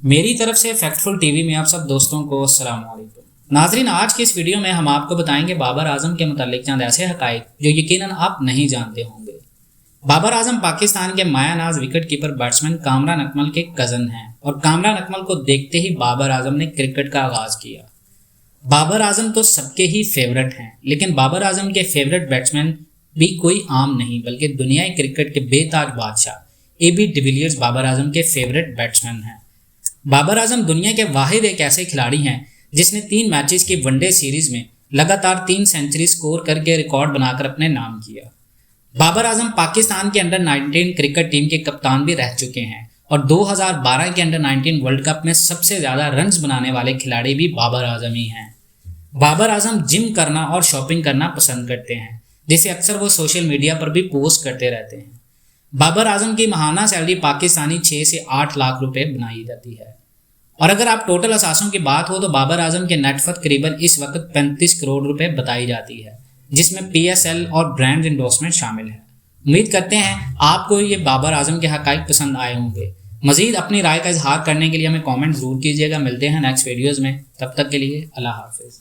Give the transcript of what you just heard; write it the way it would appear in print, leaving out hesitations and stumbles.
मेरी तरफ से फैक्टफुल टीवी में आप सब दोस्तों को अस्सलाम वालेकुम। नाजरीन, आज की इस वीडियो में हम आपको बताएंगे बाबर आजम के मुतालिक चंद ऐसे हकाइक जो यकीनन आप नहीं जानते होंगे। बाबर आजम पाकिस्तान के मायानाज wicket keeper batsman Kamran Akmal के कज़न हैं और कामरान अकमल को देखते ही बाबर आजम ने क्रिकेट का आगाज़ किया। बाबर आजम तो सबके ही फेवरेट हैं, लेकिन बाबर आजम के फेवरेट बैट्समैन भी कोई आम नहीं बल्कि दुनियाई क्रिकेट के बेताज बादशाह AB डिविलियर्स बाबर आजम के फेवरेट बैट्समैन हैं। बाबर आजम दुनिया के वाहिद एक ऐसे खिलाड़ी हैं जिसने 3 मैचेस की वनडे सीरीज में लगातार 3 सेंचुरी स्कोर करके रिकॉर्ड बनाकर अपने नाम किया। बाबर आजम पाकिस्तान के अंडर 19 क्रिकेट टीम के कप्तान भी रह चुके हैं और 2012 के अंडर 19 वर्ल्ड कप में सबसे ज़्यादा रन्स बनाने वाले खिलाड़ी भी बाबर आजम ही हैं। बाबर आजम जिम करना और शॉपिंग करना पसंद करते हैं, जिसे अक्सर वो सोशल मीडिया पर भी पोस्ट करते रहते हैं। बाबर आजम की माहाना सैलरी पाकिस्तानी 6 से 8 लाख रुपए बनाई जाती है। और अगर आप टोटल असासों की बात हो तो बाबर आजम के नेटवर्थ करीबन इस वक्त 35 करोड़ रुपए बताई जाती है, जिसमें PSL और ब्रांड इंडोर्समेंट शामिल है। उम्मीद करते हैं आपको ये बाबर आजम के हकाइक पसंद आए होंगे। मजीद अपनी राय का इजहार करने के लिए हमें कमेंट जरूर कीजिएगा। मिलते हैं नेक्स्ट वीडियोज़ में, तब तक के लिए अल्लाह हाफिज़।